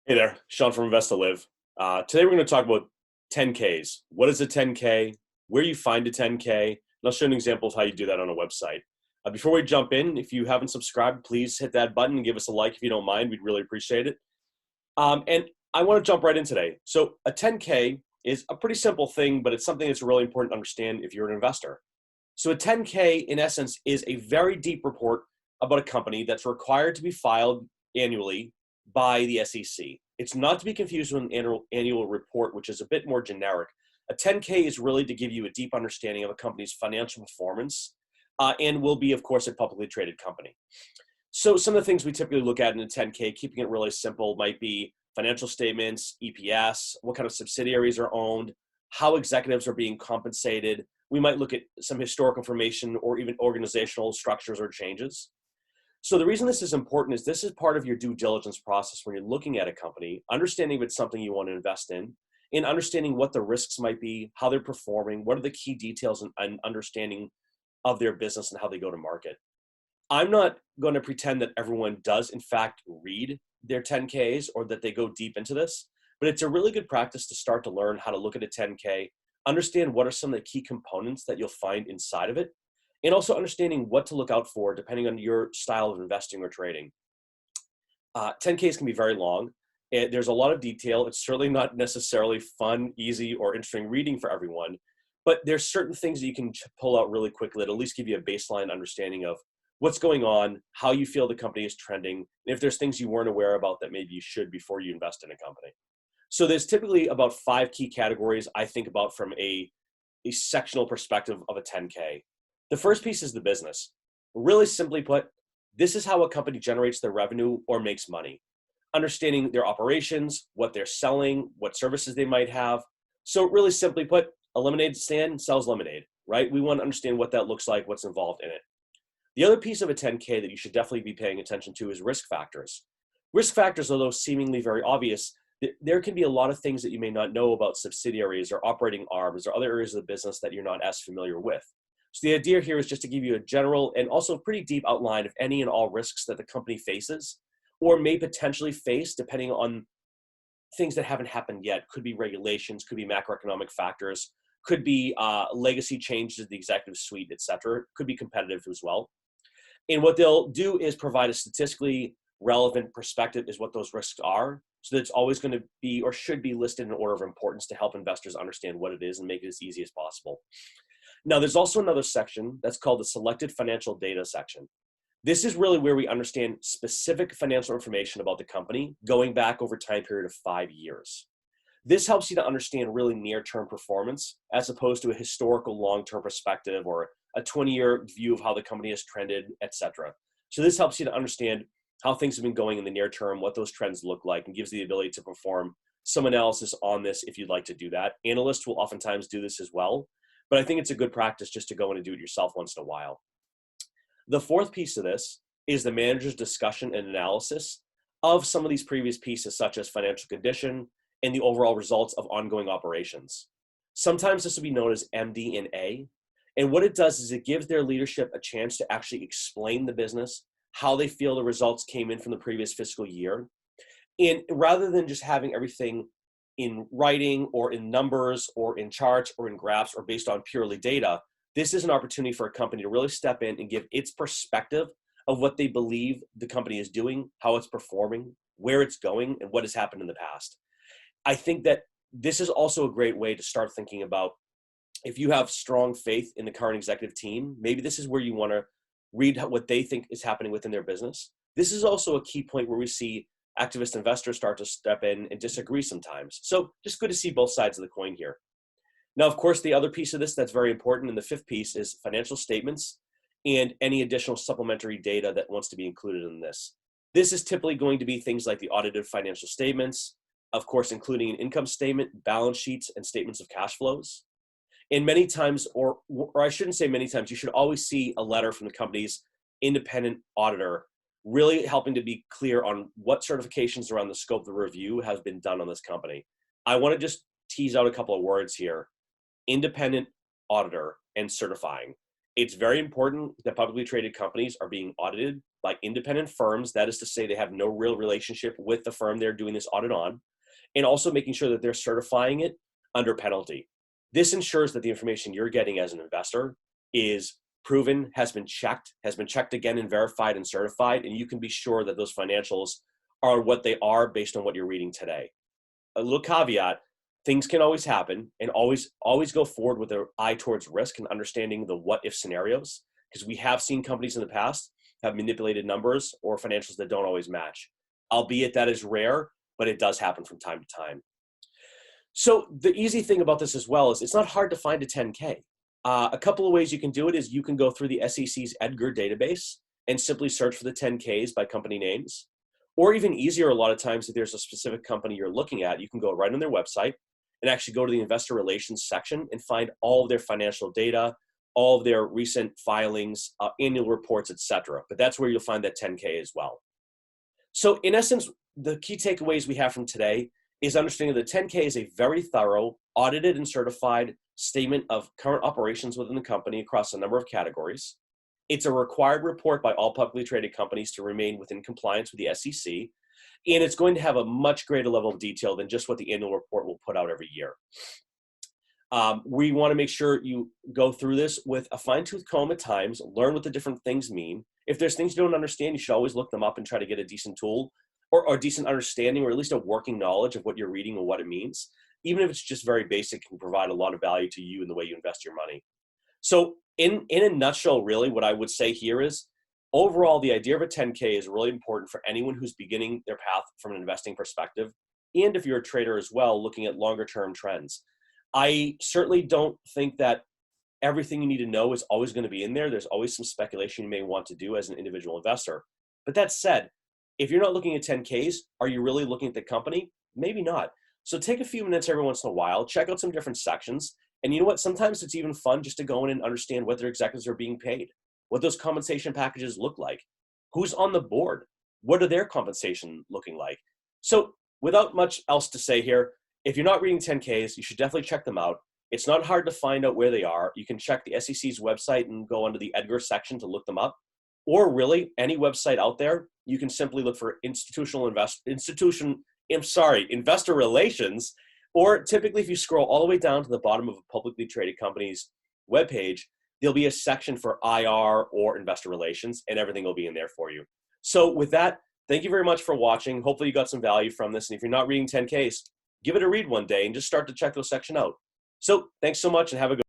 Hey there, Sean from Invest to Live. Today we're going to talk about 10Ks. What is a 10K? Where you find a 10K? And I'll show you an example of how you do that on a website. Before we jump in, if you haven't subscribed, please hit that button and give us a like if you don't mind. We'd really appreciate it. And I want to jump right in today. So a 10K is a pretty simple thing, but it's something that's really important to understand if you're an investor. So a 10K, in essence, is a very deep report about a company that's required to be filed annually by the SEC. It's not to be confused with an annual report, which is a bit more generic. A 10K is really to give you a deep understanding of a company's financial performance and will be, of course, a publicly traded company. So some of the things we typically look at in a 10K, keeping it really simple, might be financial statements, EPS, what kind of subsidiaries are owned, how executives are being compensated. We might look at some historic information or even organizational structures or changes. So the reason this is important is this is part of your due diligence process when you're looking at a company, understanding if it's something you want to invest in, and understanding what the risks might be, how they're performing, what are the key details and understanding of their business and how they go to market. I'm not going to pretend that everyone does, in fact, read their 10Ks or that they go deep into this, but it's a really good practice to start to learn how to look at a 10K, understand what are some of the key components that you'll find inside of it, and also understanding what to look out for depending on your style of investing or trading. 10Ks can be very long. There's a lot of detail. It's certainly not necessarily fun, easy, or interesting reading for everyone, but there's certain things that you can pull out really quickly that at least give you a baseline understanding of what's going on, how you feel the company is trending, and if there's things you weren't aware about that maybe you should before you invest in a company. So there's typically about 5 key categories I think about from a sectional perspective of a 10K. The first piece is the business. Really simply put, this is how a company generates their revenue or makes money. Understanding their operations, what they're selling, what services they might have. So really simply put, a lemonade stand sells lemonade, right? We want to understand what that looks like, what's involved in it. The other piece of a 10K that you should definitely be paying attention to is risk factors. Risk factors, although seemingly very obvious, there can be a lot of things that you may not know about subsidiaries or operating arms or other areas of the business that you're not as familiar with. So the idea here is just to give you a general and also pretty deep outline of any and all risks that the company faces or may potentially face depending on things that haven't happened yet. Could be regulations, could be macroeconomic factors, could be legacy changes to the executive suite, et cetera. Could be competitive as well. And what they'll do is provide a statistically relevant perspective is what those risks are. So that it's always going to be or should be listed in order of importance to help investors understand what it is and make it as easy as possible. Now, there's also another section that's called the selected financial data section. This is really where we understand specific financial information about the company going back over a time period of 5 years. This helps you to understand really near-term performance as opposed to a historical long-term perspective or a 20-year view of how the company has trended, et cetera. So this helps you to understand how things have been going in the near term, what those trends look like, and gives you the ability to perform some analysis on this if you'd like to do that. Analysts will oftentimes do this as well, but I think it's a good practice just to go in and do it yourself once in a while. The fourth piece of this is the manager's discussion and analysis of some of these previous pieces, such as financial condition and the overall results of ongoing operations. Sometimes this will be known as MD&A. And what it does is it gives their leadership a chance to actually explain the business, how they feel the results came in from the previous fiscal year. And rather than just having everything in writing or in numbers or in charts or in graphs or based on purely data, this is an opportunity for a company to really step in and give its perspective of what they believe the company is doing, how it's performing, where it's going, and what has happened in the past. I think that this is also a great way to start thinking about if you have strong faith in the current executive team, maybe this is where you want to read what they think is happening within their business. This is also a key point where we see activist investors start to step in and disagree sometimes. So just good to see both sides of the coin here. Now, of course, the other piece of this that's very important, and the fifth piece, is financial statements and any additional supplementary data that wants to be included in this. This is typically going to be things like the audited financial statements, of course, including an income statement, balance sheets, and statements of cash flows. And many times, or I shouldn't say many times, you should always see a letter from the company's independent auditor really helping to be clear on what certifications around the scope of the review have been done on this company. I want to just tease out a couple of words here. Independent auditor and certifying. It's very important that publicly traded companies are being audited by independent firms. That is to say they have no real relationship with the firm they're doing this audit on, and also making sure that they're certifying it under penalty. This ensures that the information you're getting as an investor is proven, has been checked again and verified and certified, and you can be sure that those financials are what they are based on what you're reading today. A little caveat, things can always happen, and always go forward with an eye towards risk and understanding the what if scenarios, because we have seen companies in the past have manipulated numbers or financials that don't always match. Albeit that is rare, but it does happen from time to time. So the easy thing about this as well is it's not hard to find a 10K. A couple of ways you can do it is you can go through the SEC's EDGAR database and simply search for the 10Ks by company names. Or even easier, a lot of times, if there's a specific company you're looking at, you can go right on their website and actually go to the investor relations section and find all of their financial data, all of their recent filings, annual reports, etc. But that's where you'll find that 10K as well. So in essence, the key takeaways we have from today is understanding that 10K is a very thorough, audited and certified statement of current operations within the company across a number of categories. It's a required report by all publicly traded companies to remain within compliance with the SEC, and it's going to have a much greater level of detail than just what the annual report will put out every year. We want to make sure you go through this with a fine-tooth comb at times, learn what the different things mean. If there's things you don't understand, you should always look them up and try to get a decent tool or a decent understanding, or at least a working knowledge of what you're reading and what it means. Even if it's just very basic, it can provide a lot of value to you in the way you invest your money. So in a nutshell, really, what I would say here is, overall, the idea of a 10K is really important for anyone who's beginning their path from an investing perspective, and if you're a trader as well, looking at longer term trends. I certainly don't think that everything you need to know is always going to be in there. There's always some speculation you may want to do as an individual investor. But that said, if you're not looking at 10Ks, are you really looking at the company? Maybe not. So take a few minutes every once in a while, check out some different sections. And you know what? Sometimes it's even fun just to go in and understand what their executives are being paid, what those compensation packages look like, who's on the board, what are their compensation looking like. So without much else to say here, if you're not reading 10Ks, you should definitely check them out. It's not hard to find out where they are. You can check the SEC's website and go under the EDGAR section to look them up. Or really, any website out there, you can simply look for investor relations. Or typically, if you scroll all the way down to the bottom of a publicly traded company's webpage, there'll be a section for IR or investor relations, and everything will be in there for you. So with that, thank you very much for watching. Hopefully you got some value from this. And if you're not reading 10Ks, give it a read one day and just start to check those section out. So thanks so much and have a good